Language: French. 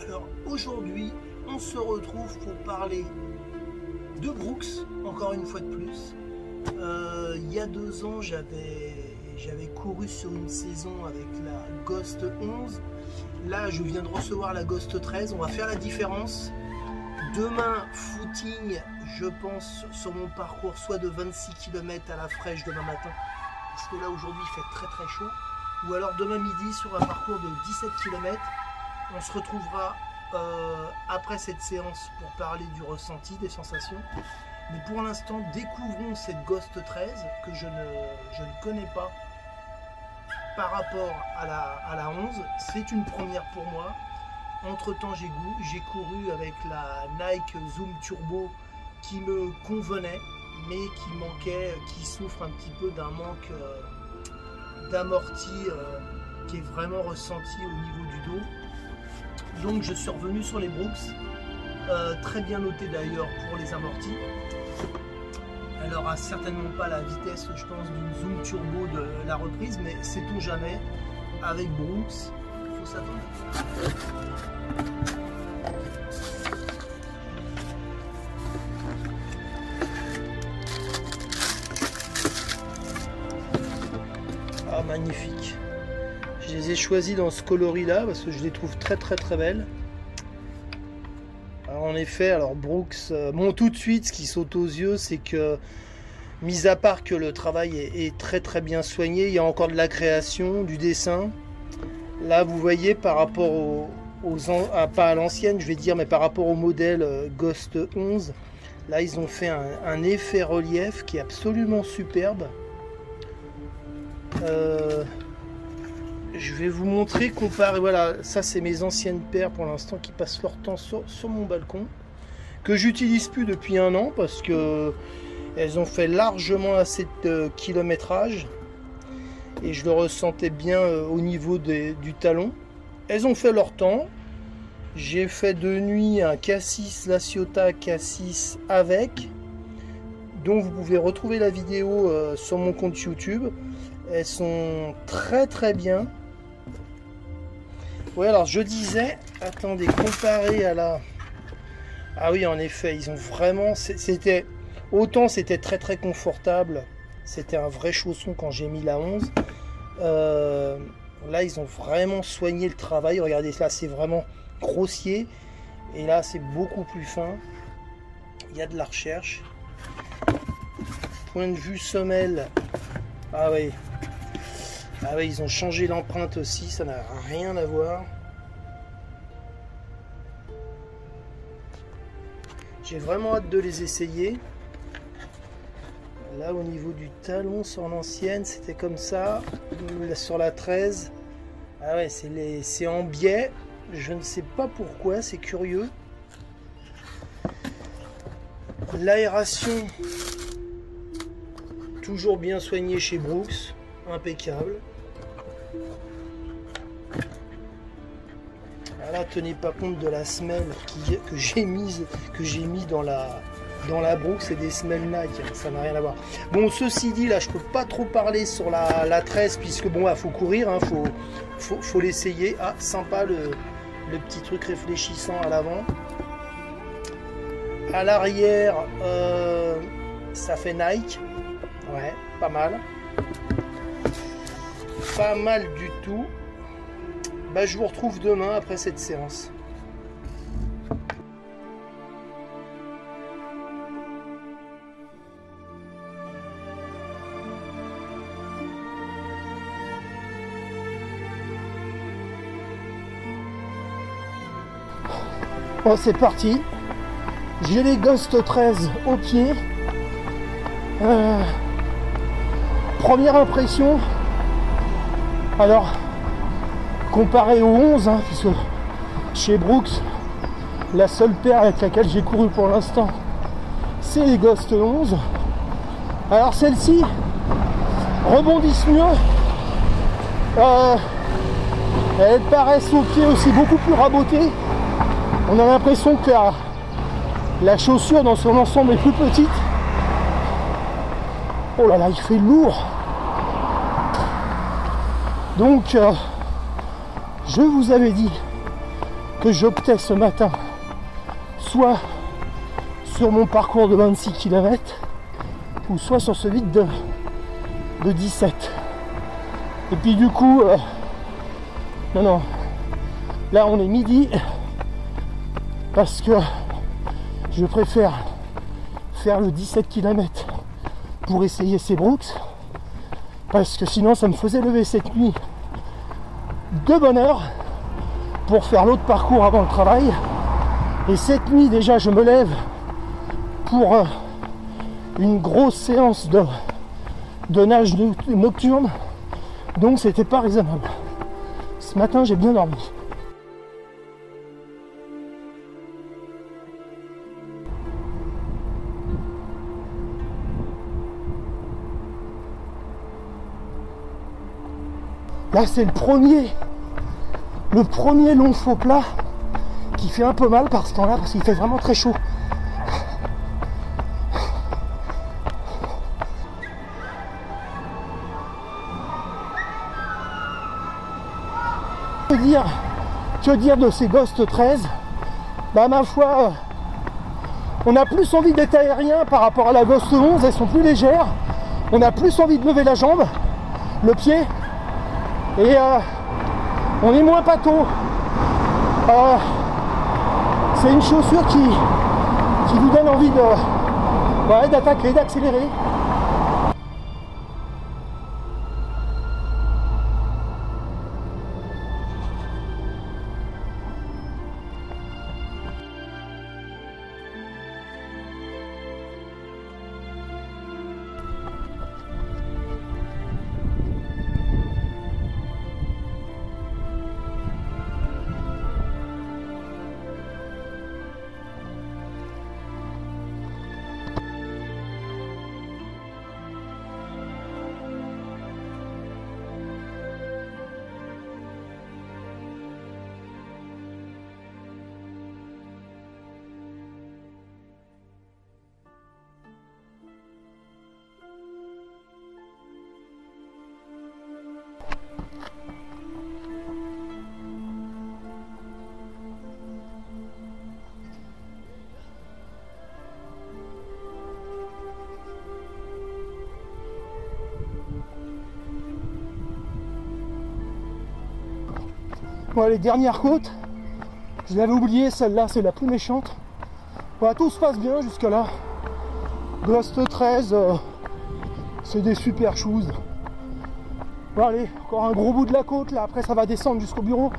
Alors aujourd'hui, on se retrouve pour parler de Brooks, encore une fois de plus. Il y a 2 ans, j'avais couru sur une saison avec la Ghost 11. Là, je viens de recevoir la Ghost 13. On va faire la différence. Demain, footing, je pense, sur mon parcours, soit de 26 km à la fraîche demain matin, parce que là, aujourd'hui, il fait très très chaud. Ou alors demain midi, sur un parcours de 17 km. On se retrouvera après cette séance pour parler du ressenti, des sensations. Mais pour l'instant, découvrons cette Ghost 13 que je ne connais pas par rapport à la 11. C'est une première pour moi. Entre temps, j'ai couru avec la Nike Zoom Turbo qui me convenait, mais qui manquait, qui souffre un petit peu d'un manque d'amorti qui est vraiment ressenti au niveau du dos. Donc je suis revenu sur les Brooks, très bien noté d'ailleurs pour les amortis. Elle n'aura certainement pas la vitesse, je pense, d'une Zoom Turbo de la reprise, mais sait-on jamais, avec Brooks, il faut s'attendre. Ah, magnifique. Je les ai choisis dans ce coloris là parce que je les trouve très belles. Alors, en effet, alors Brooks, bon, tout de suite ce qui saute aux yeux, c'est que mis à part que le travail est très bien soigné, il y a encore de la création, du dessin. Là vous voyez par rapport pas à l'ancienne je vais dire, mais par rapport au modèle Ghost 11, là ils ont fait un effet relief qui est absolument superbe. Je vais vous montrer, comparer, voilà, ça c'est mes anciennes paires pour l'instant qui passent leur temps sur mon balcon, que j'utilise plus depuis 1 an parce que elles ont fait largement assez de kilométrage et je le ressentais bien au niveau du talon. Elles ont fait leur temps. J'ai fait de nuit un Cassis, La Ciotat Cassis avec, dont vous pouvez retrouver la vidéo sur mon compte YouTube. Elles sont très bien. Oui, alors je disais, attendez, comparé à la... Ah oui, en effet, ils ont vraiment... Autant c'était très confortable, c'était un vrai chausson quand j'ai mis la 11. Là, ils ont vraiment soigné le travail. Regardez, là, c'est vraiment grossier. Et là, c'est beaucoup plus fin. Il y a de la recherche. Point de vue semelle. Ah oui. Ah oui, ils ont changé l'empreinte aussi. Ça n'a rien à voir. J'ai vraiment hâte de les essayer. Là, au niveau du talon, sur l'ancienne, c'était comme ça. Sur la 13, ah ouais, c'est en biais. Je ne sais pas pourquoi, c'est curieux. L'aération, toujours bien soignée chez Brooks, impeccable. Là, tenez pas compte de la semelle que j'ai mis dans la Brooks, c'est des semelles Nike, ça n'a rien à voir. Bon, ceci dit, là je peux pas trop parler sur la 13 puisque bon, il faut courir, hein, faut l'essayer. Ah, sympa le petit truc réfléchissant à l'avant. À l'arrière, ça fait Nike, ouais, pas mal. Pas mal du tout. Bah, je vous retrouve demain après cette séance. Bon, c'est parti. J'ai les Ghost 13 au pied. Première impression. Alors, comparé aux 11, hein, puisque chez Brooks, la seule paire avec laquelle j'ai couru pour l'instant, c'est les Ghost 11. Alors celles-ci rebondissent mieux. Elles paraissent au pied aussi beaucoup plus rabotées. On a l'impression que la chaussure dans son ensemble est plus petite. Oh là là, il fait lourd. Donc je vous avais dit que j'optais ce matin soit sur mon parcours de 26 km ou soit sur celui de 17. Et puis du coup, non, là on est midi parce que je préfère faire le 17 km pour essayer ces Brooks, parce que sinon ça me faisait lever cette nuit de bonne heure pour faire l'autre parcours avant le travail. Et cette nuit déjà je me lève pour une grosse séance de nage nocturne, donc c'était pas raisonnable. Ce matin j'ai bien dormi. Là c'est le premier long faux plat qui fait un peu mal par ce temps-là, parce qu'il fait vraiment très chaud. Que dire de ces Ghost 13? Bah ma foi, on a plus envie d'être aérien par rapport à la Ghost 11, elles sont plus légères. On a plus envie de lever la jambe, le pied, et on est moins pâteau. C'est une chaussure qui vous donne envie d'attaquer, d'accélérer. Bon, les dernières côtes, je l'avais oublié, celle-là c'est la plus méchante. Voilà, tout se passe bien jusque là. Ghost 13, c'est des super choses. Bon allez, encore un gros bout de la côte là, après ça va descendre jusqu'au bureau.